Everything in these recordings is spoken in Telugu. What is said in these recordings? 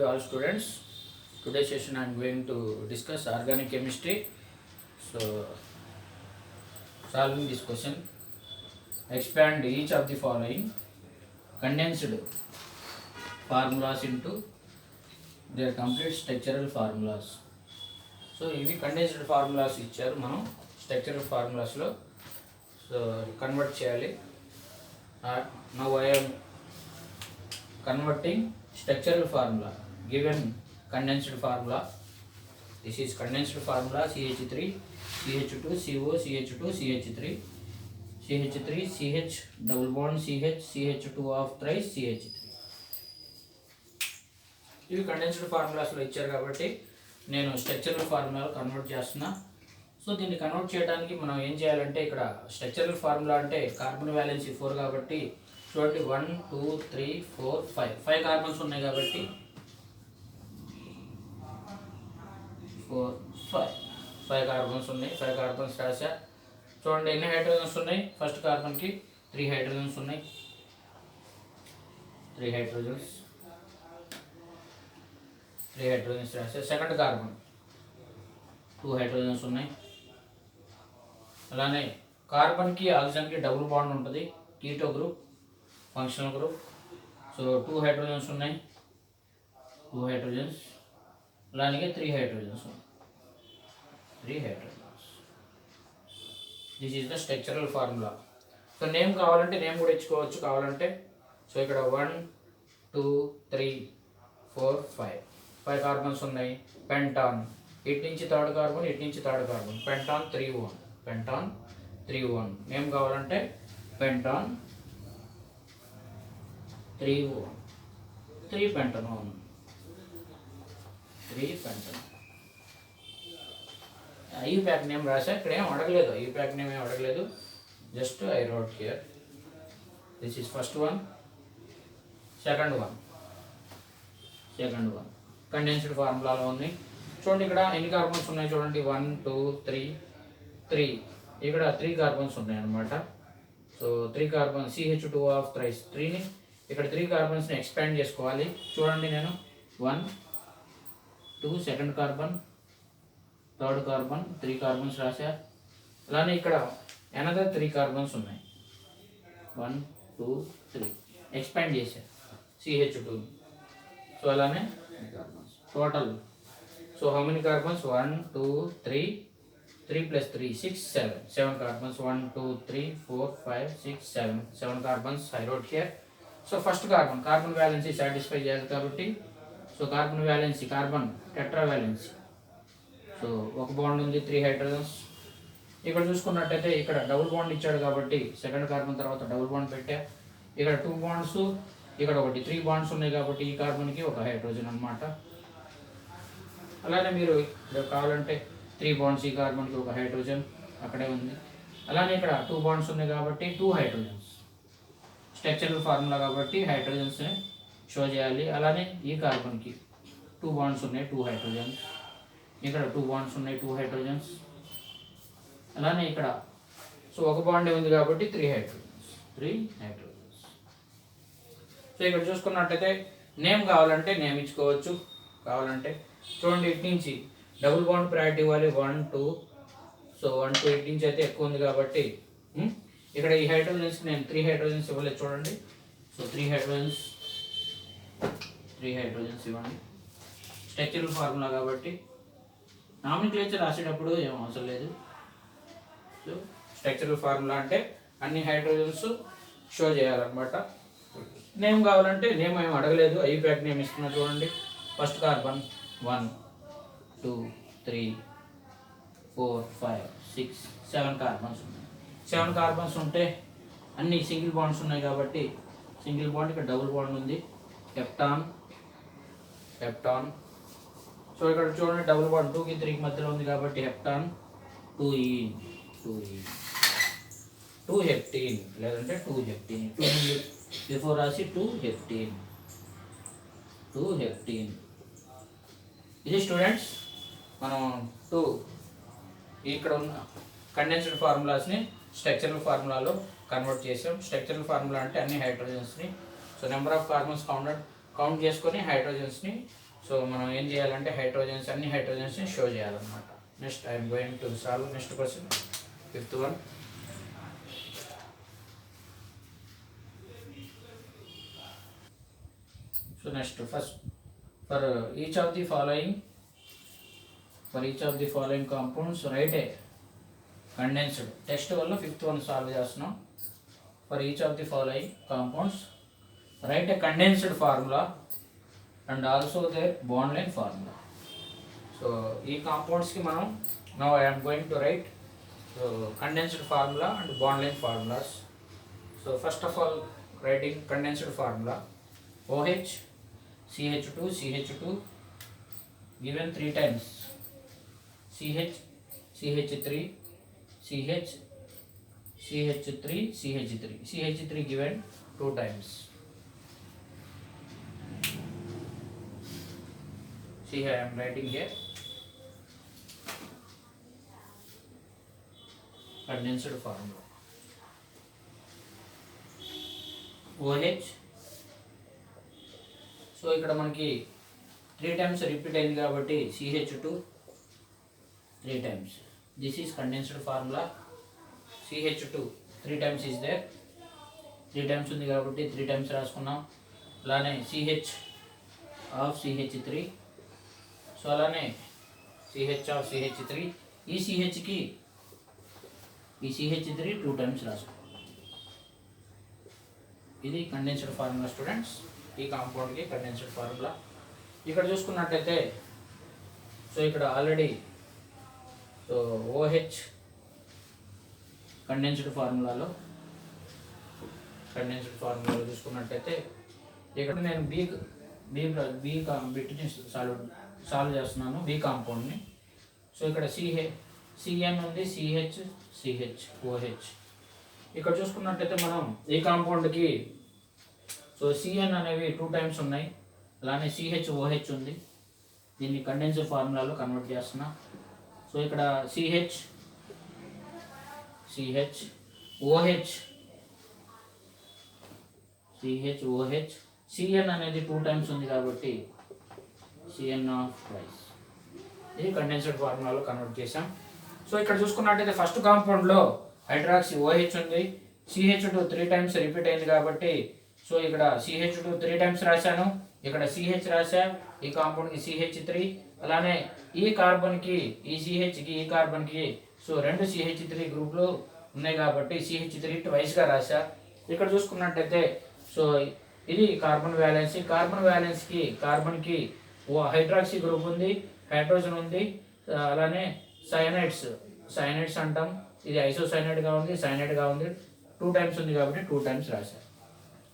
to all students. Today's session I am going to discuss organic chemistry. So, solving this question, expand each of the following condensed formulas into their complete structural formulas. So, ఇవి కండెన్స్డ్ ఫార్ములాస్ ఇచ్చారు, మనం స్ట్రక్చరల్ ఫార్ములాస్లో సో కన్వర్ట్ చేయాలి. Now I am converting structural formula given condensed formula. This is condensed formula CH3 CH2 CO CH2 CH3 CH3 CH double bond CH CH2 of thrice CH3. ఇవి కండెన్స్డ్ ఫార్ములాస్లో ఇచ్చారు కాబట్టి నేను స్ట్రక్చరల్ ఫార్ములా కన్వర్ట్ చేస్తున్నా. సో దీన్ని కన్వర్ట్ చేయడానికి మనం ఏం చేయాలంటే, ఇక్కడ స్ట్రక్చరల్ ఫార్ములా అంటే కార్బన్ వ్యాలెన్సీ 4 కాబట్టి చూడండి 1 2 3 4 5 కార్బన్స్ ఉన్నాయి కాబట్టి 5 కార్బన్స్ ఉన్నాయి. 5 కార్బన్స్ రాశా. చూడండి ఎన్ని హైడ్రోజన్స్ ఉన్నాయి. ఫస్ట్ కార్బన్కి 3 హైడ్రోజన్స్ ఉన్నాయి. 3 హైడ్రోజన్స్ రాశా. సెకండ్ కార్బన్ 2 హైడ్రోజన్స్ ఉన్నాయి. అలానే కార్బన్కి ఆక్సిజన్కి డబుల్ బాండ్ ఉంటుంది, keto group, functional group. So 2 hydrogens ఉన్నాయి. 2 హైడ్రోజన్స్. అలానే 3 హైడ్రోజన్స్ ఉన్నాయి. 3 hydrogens. This is the structural formula. So name కావాలంటే నేమ్ కూడా ఇచ్చుకోవచ్చు కావాలంటే. సో ఇక్కడ 1 2 3 4 5 కార్బన్స్ ఉన్నాయి. పెంటాన్, ఇటు నుంచి థర్డ్ కార్బన్, ఇటు నుంచి థర్డ్ కార్బన్. పెంటాన్ 3 1 నేమ్ కావాలంటే పెంటాన్ 3 పెంటనాన్. ఐయూప్యాక్ నేమ్ రాశా. ఇక్కడ ఏం అడగలేదు, ఐయూప్యాక్ నేమ్ ఏం అడగలేదు, just I wrote here. This is first one. Second one condensed ఫార్ములాలో ఉంది. చూడండి ఇక్కడ ఎన్ని కార్బన్స్ ఉన్నాయి చూడండి. 1 2 3 ఇక్కడ 3 కార్బన్స్ ఉన్నాయి అన్నమాట. So 3 carbon CH2 of thrice 3ని ఇక్కడ 3 కార్బన్స్ని ఎక్స్పాండ్ చేసుకోవాలి. చూడండి నేను 1 2 second carbon, third carbon, 3 carbons రాశా. అలానే ఇక్కడ అనదర్ 3 కార్బన్స్ ఉన్నాయి. 1 2 3 ఎక్స్పాండ్ చేశా CH2. సో అలానే total. So how many carbons 1 2 3 plus 3 6 7 carbons. 1 2 3 4 5 6 7 carbons I wrote here. So first carbon valency satisfy చేయాలి కాబట్టి, so carbon valency carbon tetra valency. So ఒక బాండ్ ఉంది, 3 హైడ్రోజన్స్. ఇక్కడ చూసుకున్నట్టయితే ఇక్కడ డబుల్ బాండ్ ఇచ్చాడు కాబట్టి సెకండ్ కార్బన్ తర్వాత డబుల్ బాండ్ పెట్టా. ఇక్కడ 2 బాండ్స్, ఇక్కడ ఒకటి 3 బాండ్స్ ఉన్నాయి కాబట్టి ఈ కార్బన్కి ఒక హైడ్రోజన్ అన్నమాట. అలానే మీరు కావాలంటే 3 బాండ్స్, ఈ కార్బన్కి ఒక హైడ్రోజన్ అక్కడే ఉంది. అలానే ఇక్కడ 2 బాండ్స్ ఉన్నాయి కాబట్టి 2 హైడ్రోజన్స్. స్ట్రక్చరల్ ఫార్ములా కాబట్టి హైడ్రోజన్స్ని షో చేయాలి. అలానే ఈ కార్బన్కి 2 బాండ్స్ ఉన్నాయి, 2 హైడ్రోజన్స్. ఇక్కడ 2 బాండ్స్ ఉన్నాయి, 2 హైడ్రోజన్స్. అలానే ఇక్కడ సో ఒక బాండే ఉంది కాబట్టి 3 హైడ్రోజన్స్. సో ఇక్కడ చూసుకున్నట్టయితే నేమ్ కావాలంటే నేమ్ ఇచ్చుకోవచ్చు కావాలంటే. చూడండి ఇటు నుంచి డబుల్ బాండ్ ప్రయారిటీ ఇవ్వాలి 1 2. సో 1 2 ఇటు నుంచి అయితే ఎక్కువ ఉంది కాబట్టి ఇక్కడ ఈ హైడ్రోజన్స్ నేను 3 హైడ్రోజన్స్ ఇవ్వలేదు చూడండి. సో 3 హైడ్రోజన్స్ ఇవ్వండి. స్ట్రక్చరల్ ఫార్ములా కాబట్టి నామినిక్లేచర్ రాసేటప్పుడు ఏం అవసరం లేదు. సో స్ట్రక్చరల్ ఫార్ములా అంటే అన్ని హైడ్రోజన్స్ షో చేయాలన్నమాట. నేమ్ కావాలంటే నేమ్ ఏం అడగలేదు, ఐయూప్యాక్ నేమ్ ఇస్తున్నా చూడండి. ఫస్ట్ కార్బన్ 1 2 3 4 5 6 7 కార్బన్స్ ఉన్నాయి. 7 కార్బన్స్ ఉంటే అన్ని సింగిల్ బాండ్స్ ఉన్నాయి కాబట్టి సింగిల్ బాండ్, ఇక్కడ డబుల్ బాండ్ ఉంది, హెప్టాన్. సో ఇక్కడ చూడండి డబుల్ బాండ్ 2కి 3కి మధ్యలో ఉంది కాబట్టి హెప్టాన్ 2 హెప్టీన్ లేదంటే 2 హెప్టీన్. 2 బిఫోర్ రాసి 2 హెప్టీన్. ఇది స్టూడెంట్స్ మనం 2 ఇక్కడ ఉన్న కండెన్స్డ్ ఫార్ములాస్ని స్ట్రక్చరల్ ఫార్ములాలో కన్వర్ట్ చేసాం. స్ట్రక్చరల్ ఫార్ములా అంటే అన్ని హైడ్రోజన్స్ని, so number of carbons count చేసుకొని హైడ్రోజన్స్ని సో మనం ఏం చేయాలంటే అన్ని హైడ్రోజన్స్ని షో చేయాలన్నమాట. Next I'm going to solve next question, fifth one. So next first for each of the following compounds write a condensed. Text వల్ల ఫిఫ్త్ వన్ సాల్వ్ చేస్తున్నాం. For each of the following compounds write a condensed formula and also there bond line formula. So ఈ కాంపౌండ్స్కి మనం now I'm going to right condensed formula and bond line formulas. So first of all writing condensed formula OH CH2 given 3 times, CH3 CH3 given 2 times. See here I am writing here condensed formula. OH. So ఇక్కడ మనకి 3 times రిపీట్ అయింది కాబట్టి CH2 3 times. This is condensed formula. CH2 3 times is there, 3 times ఉంది కాబట్టి 3 times రాసుకున్నాం. అలానే CH ఆఫ్ CH3. సో అలానే CH ఆఫ్ CH3. ఈ CH3 2 times రాసుకున్నాం. ఇది కండెన్స్డ్ ఫార్ములా స్టూడెంట్స్. ఈ కాంపౌండ్కి కండెన్స్డ్ ఫార్ములా. ఇక్కడ చూసుకున్నట్టయితే సో ఇక్కడ ఆల్రెడీ సో OH కండెన్స్డ్ ఫార్ములాలో చూసుకున్నట్టయితే ఇక్కడ నేను బిట్ని సాల్వ్ చేస్తున్నాను, బి కాంపౌండ్ని. సో ఇక్కడ CN ఉంది, CH OH. ఇక్కడ చూసుకున్నట్టయితే మనం ఈ కాంపౌండ్కి సో CN అనేవి 2 times ఉన్నాయి, అలానే CH OH ఉంది. దీన్ని కండెన్స్డ్ ఫార్ములాలో కన్వర్ట్ చేస్తున్నా. సో ఇక్కడ CH OH CN అనేది 2 times ఉంది కాబట్టి CN ఆఫ్ ట్వైస్. ఇది కండెన్స్డ్ ఫార్ములాలో కన్వర్ట్ చేసాం. సో ఇక్కడ చూసుకున్నట్టయితే ఫస్ట్ కాంపౌండ్లో హైడ్రాక్సీ OH ఉంది, CH2 3 times రిపీట్ అయింది కాబట్టి సో ఇక్కడ CH2 3 times రాశాను, ఇక్కడ CH రాశా. ఈ కాంపౌండ్కి CH3, అలానే ఈ కార్బన్కి ఈ CHకి ఈ కార్బన్కి సో 2 CH3 గ్రూప్లు ఉన్నాయి కాబట్టి CH3 ట్వైస్గా రాశా. ఇక్కడ చూసుకున్నట్టయితే సో ఇది కార్బన్ వ్యాలెన్స్కి కార్బన్కి హైడ్రాక్సీ గ్రూప్ ఉంది, హైడ్రోజన్ ఉంది. అలానే సైనైడ్స్ అంటాం. ఇది ఐసోసైనైడ్గా ఉంది, సైనైడ్గా ఉంది. 2 times ఉంది కాబట్టి 2 times రాశా.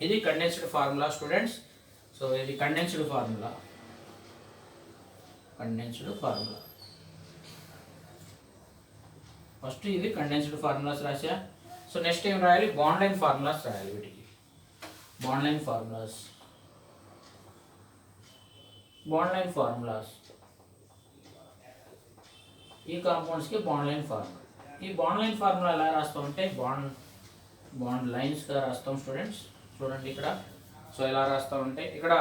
ఇది కండెన్స్డ్ ఫార్ములా స్టూడెంట్స్. సో ఇది కండెన్స్డ్ ఫార్ములా. ఫస్ట్ ఇది కండెన్స్డ్ ఫార్ములాస్ రాశా. సో నెక్స్ట్ ఏం రాయాలి, బాండ్ లైన్ ఫార్ములాస్ రాయాలి. వీటికి బాండ్ లైన్ ఫార్ములాస్ ఈ కాంపౌండ్స్కి బాండ్ లైన్ ఫార్ములా. ఈ బాండ్ లైన్ ఫార్ములా ఎలా రాస్తామంటే బాండ్ లైన్స్గా రాస్తాం స్టూడెంట్స్. చూడండి ఇక్కడ. సో ఎలా రాస్తామంటే ఇక్కడ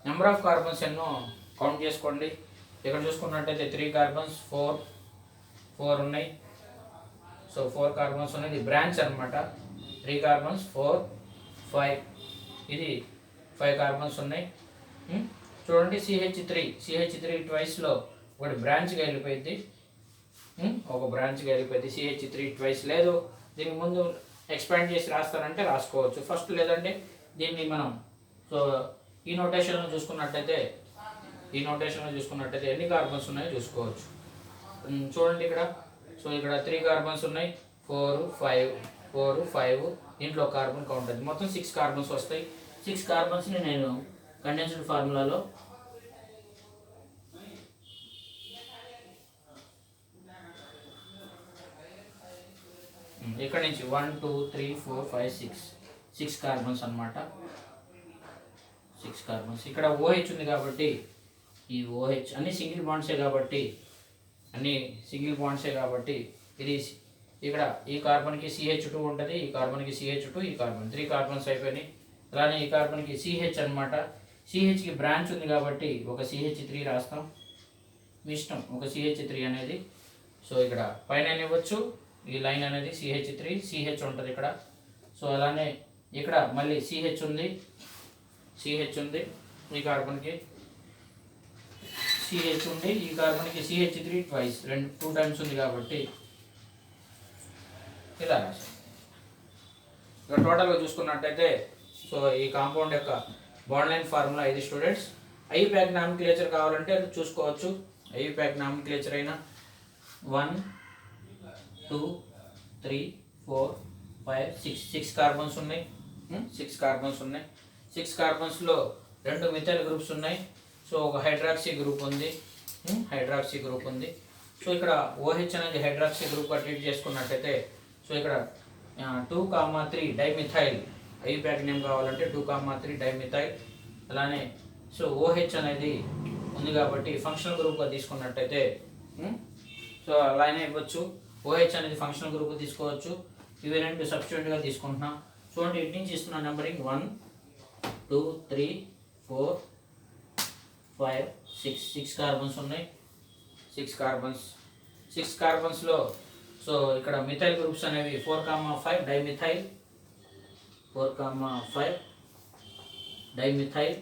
నెంబర్ ఆఫ్ కార్బన్స్ ఎన్నో కౌంట్ చేసుకోండి. ఇక్కడ చూసుకున్నట్టయితే 3 carbons 4 ఉన్నాయి. సో 4 carbons ఉన్నాయి. ఇది బ్రాంచ్ అనమాట. 3 carbons 4 5. ఇది 5 carbons ఉన్నాయి. చూడండి CH3 ట్వైస్లో ఒకటి బ్రాంచ్గా వెళ్ళిపోయింది, CH3 ట్వైస్. లేదు దీనికి ముందు ఎక్స్పాండ్ చేసి రాస్తారంటే రాసుకోవచ్చు ఫస్ట్, లేదంటే దీన్ని మనం సో ఈ నోటేషన్లో చూసుకున్నట్టయితే ఎన్ని కార్బన్స్ ఉన్నాయో చూసుకోవచ్చు. చూడండి ఇక్కడ. సో ఇక్కడ 3 carbons ఉన్నాయి, 4 5 దీంట్లో కార్బన్ కౌంట్ అది మొత్తం 6 carbons వస్తాయి. 6 carbonsని నేను కండెన్స్డ్ ఫార్ములాలో ఇక్కడ నుంచి 1 2 3 4 5 6 carbons అన్నమాట. 6 carbons. ఇక్కడ OH ఉంది కాబట్టి ఈ OH అన్ని సింగిల్ బాండ్సే కాబట్టి ఇది ఇక్కడ ఈ కార్బన్కి CH2 ఉంటుంది, ఈ కార్బన్కి CH2, ఈ కార్బన్ 3 carbons అయిపోయినాయి. అలానే ఈ కార్బన్కి CH అనమాట. సిహెచ్కి బ్రాంచ్ ఉంది కాబట్టి ఒక CH3 రాస్తాం, మీ ఇష్టం ఒక CH3 అనేది. సో ఇక్కడ పైన ఇవ్వచ్చు, ఈ లైన్ అనేది CH3 CH ఉంటుంది ఇక్కడ. సో అలానే ఇక్కడ మళ్ళీ CH ఉంది ఈ కార్బన్కి CH ఉంది, ఈ కార్బన్కి CH3 ట్వైస్ 2 టైమ్స్ ఉంది కాబట్టి ఇలా రాశాం. ఇక టోటల్గా చూసుకున్నట్టయితే సో ఈ కాంపౌండ్ యొక్క బాండ్ లైన్ ఫార్ములా ఇది స్టూడెంట్స్. ఐయుప్యాక్ నామినిక్లేచర్ కావాలంటే అది చూసుకోవచ్చు. ఐయుప్యాక్ నామినిక్లేచర్ అయినా 1 2 3 4 5 6 కార్బన్స్ ఉన్నాయి. 6 కార్బన్స్లో 2 మిథైల్ గ్రూప్స్ ఉన్నాయి. సో ఒక హైడ్రాక్సీ గ్రూప్ ఉంది. సో ఇక్కడ OH అనేది హైడ్రాక్సీ గ్రూప్గా ట్రీట్ చేసుకున్నట్టయితే సో ఇక్కడ 2,3 డైమిథైల్, ఐయుప్యాక్ నేమ్ కావాలంటే 2,3 డైమిథైల్. అలానే సో OH అనేది ఉంది కాబట్టి ఫంక్షనల్ గ్రూప్గా తీసుకున్నట్టయితే సో అలానే ఇవ్వచ్చు. OH అనేది ఫంక్షనల్ గ్రూప్ తీసుకోవచ్చు. ఇవి 2 సబ్స్టిట్యూట్గా తీసుకుంటున్నాం. చూడండి ఇటు నుంచి ఇస్తున్న నెంబరింగ్ 1 2 3 4 5 6 కార్బన్స్ ఉన్నాయి. 6 కార్బన్స్లో సో ఇక్కడ మిథైల్ గ్రూప్స్ అనేవి 4,5 dimethyl, 4,5 dimethyl,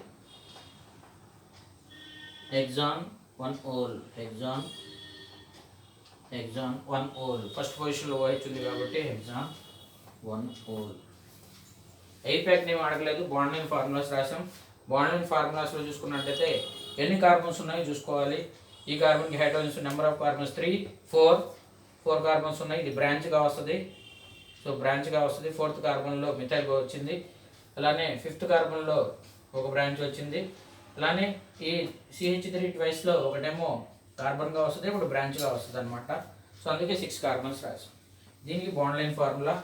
hexane 1 ol, hexane 1 ol. First పొజిషన్లో OH ఉంది కాబట్టి హెక్సాన్ 1 ఓల్. ఐయుప్యాక్ నేమ్ అడగలేదు, బాండ్ లైన్ ఫార్ములాస్ రాసాం. బాండ్ లైన్ ఫార్ములాస్లో చూసుకున్నట్టయితే ఎన్ని కార్బన్స్ ఉన్నాయో చూసుకోవాలి. ఈ కార్బన్కి hydrogens number of carbons 3 4 carbons ఉన్నాయి. ఇది బ్రాంచ్గా వస్తుంది. సో బ్రాంచ్గా వస్తుంది. 4th కార్బన్లో మిథైల్ వచ్చింది. అలానే 5th కార్బన్లో ఒక బ్రాంచ్ వచ్చింది. అలానే ఈ CH3 ట్వైస్లో ఒకటేమో కార్బన్గా వస్తుంది, ఒకటి బ్రాంచ్గా వస్తుంది అనమాట. సో అందుకే 6 కార్బన్స్ రాసాం. దీనికి బాండ్ లైన్ ఫార్ములా.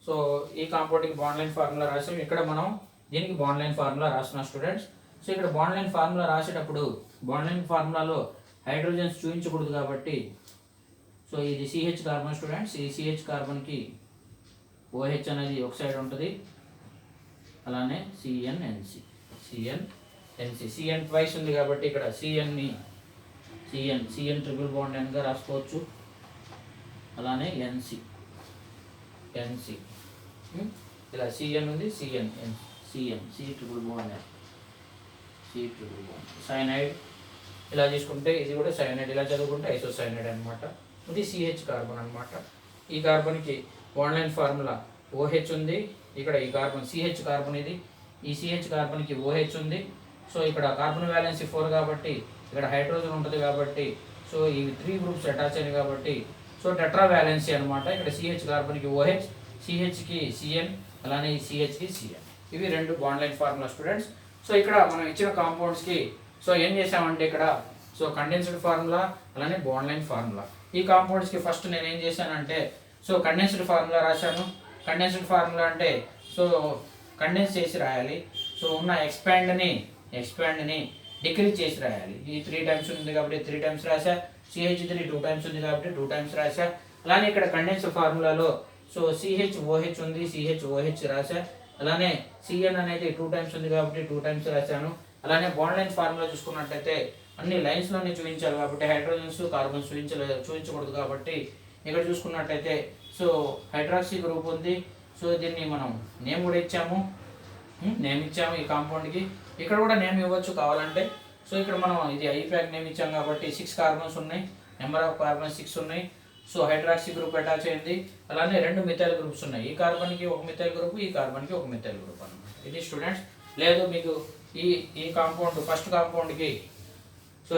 సో ఈ కాంపౌండ్కి బాండ్ లైన్ ఫార్ములా రాసాం. ఇక్కడ మనం దీనికి బాండ్ లైన్ ఫార్ములా రాస్తున్నాం స్టూడెంట్స్. సో ఇక్కడ బాండ్ లైన్ ఫార్ములా రాసేటప్పుడు బాండ్ లైన్ ఫార్ములాలో హైడ్రోజన్స్ చూపించకూడదు కాబట్టి సో ఇది CH కార్బన్ స్టూడెంట్స్. ఈ CH కార్బన్కి OH అనేది ఒక సైడ్ ఉంటుంది. అలానే CnNC CN ట్వైస్ ఉంది కాబట్టి ఇక్కడ CN ట్రిపుల్ బాండ్ Nగా రాసుకోవచ్చు. అలానే NC ఇలా CN ఉంది, C ట్రిపుల్ బాండ్ సైనైడ్ ఇలా తీసుకుంటే ఇది కూడా సైనైడ్, ఇలా చదువుకుంటే ఐసోసైనైడ్ అనమాట. ఇది CH కార్బన్ అనమాట. ఈ కార్బన్కి బాండ్ లైన్ ఫార్ములా OH ఉంది. ఇక్కడ ఈ కార్బన్ CH కార్బన్ ఇది. ఈ CH కార్బన్కి OH ఉంది. సో ఇక్కడ కార్బన్ వ్యాలెన్సీ 4 కాబట్టి ఇక్కడ హైడ్రోజన్ ఉంటుంది కాబట్టి సో ఈ 3 గ్రూప్స్ అటాచ్ అయ్యాయి కాబట్టి సో టెట్రా వ్యాలెన్సీ అనమాట. ఇక్కడ CH కార్బన్కి OH, CHకి CN, అలానే ఈ CHకి CN. ఇవి 2 bond line formula students. So ఇక్కడ మనం ఇచ్చిన కాంపౌండ్స్కి సో ఏం చేసామంటే ఇక్కడ సో కండెన్స్డ్ ఫార్ములా అలానే బాండ్ లైన్ ఫార్ములా. ఈ కాంపౌండ్స్కి ఫస్ట్ నేను ఏం చేశానంటే సో కండెన్స్డ్ ఫార్ములా రాశాను. కండెన్స్డ్ ఫార్ములా అంటే సో కండెన్స్ చేసి రాయాలి. సో ఉన్న ఎక్స్పాండ్ని డిక్రీజ్ చేసి రాయాలి. ఈ 3 టైమ్స్ ఉంది కాబట్టి 3 టైమ్స్ రాశా. CH3 2 టైమ్స్ ఉంది కాబట్టి 2 టైమ్స్ రాశా. అలానే ఇక్కడ కండెన్స్డ్ ఫార్ములాలో సో CHOH ఉంది, CHOH రాశా. అలానే CN అనేది 2 టైమ్స్ ఉంది కాబట్టి 2 టైమ్స్ రాశాను. అలానే బాండ్ లైన్ ఫార్ములా చూసుకున్నట్టయితే అన్ని లైన్స్లోనే చూపించాలి కాబట్టి హైడ్రోజన్స్ కార్బన్స్ చూపించకూడదు కాబట్టి ఇక్కడ చూసుకున్నట్టయితే సో హైడ్రాక్సీ గ్రూప్ ఉంది. సో దీన్ని మనం నేమ్ కూడా ఇచ్చాము ఈ కాంపౌండ్కి. ఇక్కడ కూడా నేమ్ ఇవ్వచ్చు కావాలంటే. సో ఇక్కడ మనం ఇది ఐయుప్యాక్ నేమ్ ఇచ్చాం కాబట్టి 6 కార్బన్స్ ఉన్నాయి, నెంబర్ ఆఫ్ కార్బన్స్ 6 ఉన్నాయి. సో హైడ్రాక్సీ గ్రూప్ అటాచ్ అయింది. అలానే 2 మిథైల్ గ్రూప్స్ ఉన్నాయి. ఈ కార్బన్కి ఒక మిథైల్ గ్రూప్, ఈ కార్బన్కి ఒక మిథైల్ గ్రూప్ అన్నమాట. ఇది స్టూడెంట్స్. లేదు మీకు ఈ కాంపౌండ్ ఫస్ట్ కాంపౌండ్కి సో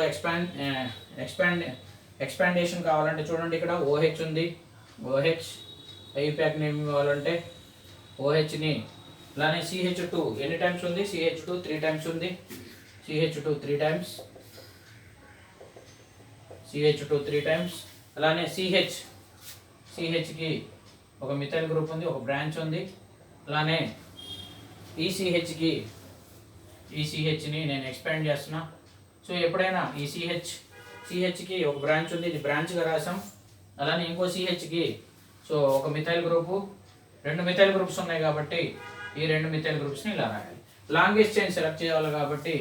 ఎక్స్పాండేషన్ కావాలంటే చూడండి ఇక్కడ OH ఉంది. OH ఐయుప్యాక్ నేమ్ ఇవ్వాలంటే OHని అలానే CH2 ఎన్ని టైమ్స్ ఉంది? CH2 3 టైమ్స్ ఉంది. CH2 3 టైమ్స్, అలానే CHకి ఒక మిథైల్ గ్రూప్ ఉంది, ఒక బ్రాంచ్ ఉంది. అలానే ఈ CHని నేను ఎక్స్పాండ్ చేస్తున్నా. సో ఎప్పుడైనా ఈ CHకి ఒక బ్రాంచ్ ఉంది, ఇది బ్రాంచ్గా రాసాం. అలానే ఇంకో CHకి సో ఒక మిథైల్ గ్రూపు, 2 మిథైల్ గ్రూప్స్ ఉన్నాయి కాబట్టి ఈ 2 మిథైల్ గ్రూప్స్ని ఇలా రాయాలి. లాంగెస్ట్ చైన్ సెలెక్ట్ చేయాలి కాబట్టి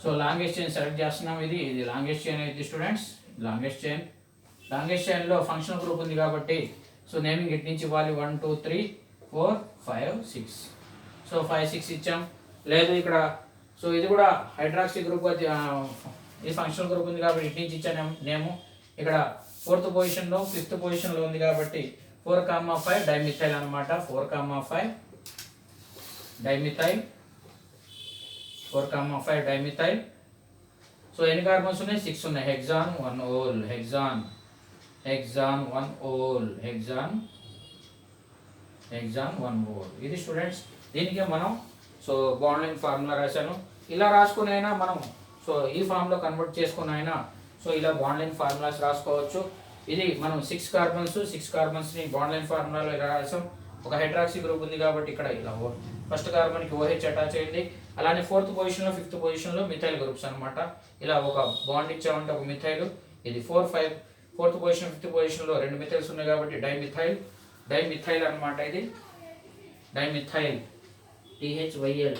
సో లాంగెస్ట్ చైన్ సెలెక్ట్ చేస్తున్నాం. ఇది లాంగెస్ట్ చైన్ అయితే స్టూడెంట్స్ లాంగెస్ట్ చైన్లో ఫంక్షనల్ గ్రూప్ ఉంది కాబట్టి సో నేమింగ్ ఇటు నుంచి ఇవ్వాలి 1 2 3 4 5 6. సో 5 6 ఇచ్చాం. లేదు ఇక్కడ సో ఇది కూడా హైడ్రాక్సీ గ్రూప్ ఇది ఫంక్షనల్ గ్రూప్ ఉంది కాబట్టి ఇటు నుంచి ఇచ్చాను నేము. ఇక్కడ 4th పొజిషన్లో 5th పొజిషన్లో ఉంది కాబట్టి 4,5 డైమిథైల్ అనమాట. 4,5 డైమిథైల్ 4,5 డైమిథైల్. సో ఎన్ని కార్బన్స్ ఉన్నాయి? 6 ఉన్నాయి. హెక్సాన్ 1 ol hexane 1 ol hexane 1 whole. ఇది స్టూడెంట్స్ దీనికి మనం సో బాండ్ లైన్ ఫార్ములా రాశాను. ఇలా రాసుకుని అయినా మనం సో ఈ ఫామ్లో కన్వర్ట్ చేసుకుని అయినా సో ఇలా బాండ్ లైన్ ఫార్ములాస్ రాసుకోవచ్చు. ఇది మనం 6 కార్బన్స్ని బాండ్ లైన్ ఫార్ములాలో ఇలా రాసాం. ఒక హైడ్రాక్సీ గ్రూప్ ఉంది కాబట్టి ఇక్కడ ఇలా ఫస్ట్ కార్బన్కి OH అటాచ్ అయింది. అలానే 4th పొజిషన్లో 5th పొజిషన్లో మిథైల్ గ్రూప్స్ అనమాట. ఇలా ఒక బాండ్ ఇచ్చామంటే ఒక మిథైల్. ఇది 4 5 4th పొజిషన్ 5th పొజిషన్లో 2 మిథైల్స్ ఉన్నాయి కాబట్టి డైమిథైల్ అనమాట. ఇది డైమిథైల్ THYL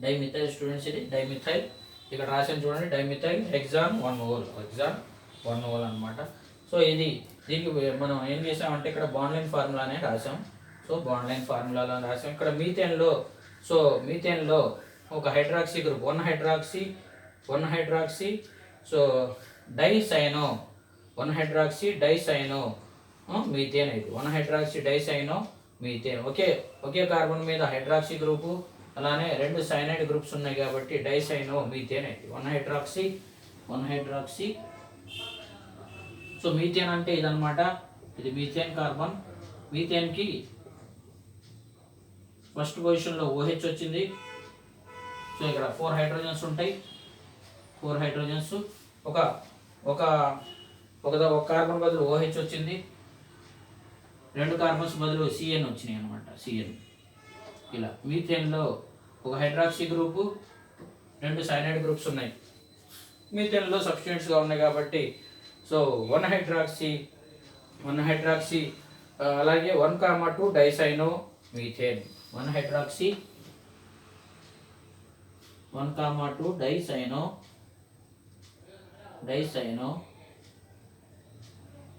డైమిథైల్ స్టూడెంట్స్. ఇది డైమిథైల్ ఇక్కడ రాసాను చూడండి. డైమిథైల్ హెక్సాన్ 1 ఓల్ అనమాట. సో ఇది దీనికి మనం ఏం చేసామంటే ఇక్కడ బాండ్ లైన్ ఫార్ములానే రాసాం. సో బాండ్ లైన్ ఫార్ములాలో రాసాం. ఇక్కడ మీథేన్లో ఒక hydroxy group 1 hydroxy so dicyano methane. ఇది 1 హైడ్రాక్సీ డైసైనో మీథేన్. ఒకే కార్బన్ మీద హైడ్రాక్సీ గ్రూపు అలానే 2 సైనైడ్ గ్రూప్స్ ఉన్నాయి కాబట్టి డైసైనో మీథేన్ అయితే 1 హైడ్రాక్సీ. సో మీథేన్ అంటే ఇదనమాట. ఇది మీథేన్ కార్బన్. మీథేన్కి ఫస్ట్ పొజిషన్లో OH వచ్చింది. సో ఇక్కడ 4 హైడ్రోజన్స్ ఉంటాయి. 4 హైడ్రోజన్స్ ఒక కార్బన్ బదులు OH వచ్చింది. 2 కార్బన్స్ బదులు CN వచ్చినాయి అనమాట. CN. ఇలా మీథేన్లో ఒక హైడ్రాక్సీ గ్రూపు 2 సైనైడ్ గ్రూప్స్ ఉన్నాయి. మీథేన్లో సబ్స్టిట్యూయెంట్స్గా ఉన్నాయి కాబట్టి సో 1 హైడ్రాక్సీ అలాగే 1,2 dicyano methane. 1 hydroxy 1,2 dicyano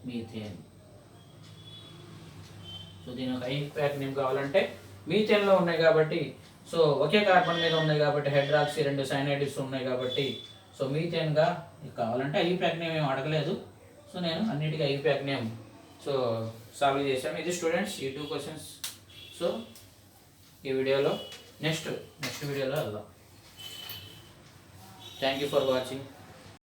methane. So దీని ఒక ఐపాక్ నేమ్ కావాలంటే మీథేన్లో ఉన్నాయి కాబట్టి సో ఒకే కార్బన్ మీద ఉన్నాయి కాబట్టి హైడ్రాక్సీ 2 సైనైడ్స్ ఉన్నాయి కాబట్టి సో మీథేన్గా కావాలంటే ఐపాక్ నేమ్ ఏమి అడగలేదు. సో నేను అన్నిటికీ ఐపాక్ నేమ్ సో సాల్వ్ చేశాను. ఇది స్టూడెంట్స్ ఈ 2 క్వశ్చన్స్. సో ఈ వీడియోలో నెక్స్ట్ వీడియోలో వెళ్దాం. Thank you for watching.